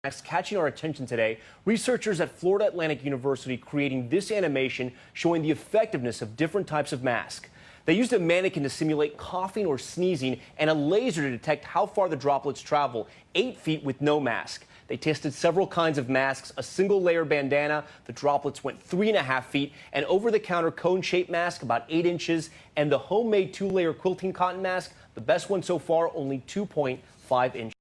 Next, catching our attention today, researchers at Florida Atlantic University creating this animation showing the effectiveness of different types of masks. They used a mannequin to simulate coughing or sneezing and a laser to detect how far the droplets travel, 8 feet with no mask. They tested several kinds of masks, a single layer bandana, the droplets went 3.5 feet, an over-the-counter cone-shaped mask about 8 inches, and the homemade 2-layer quilting cotton mask, the best one so far, only 2.5 inches.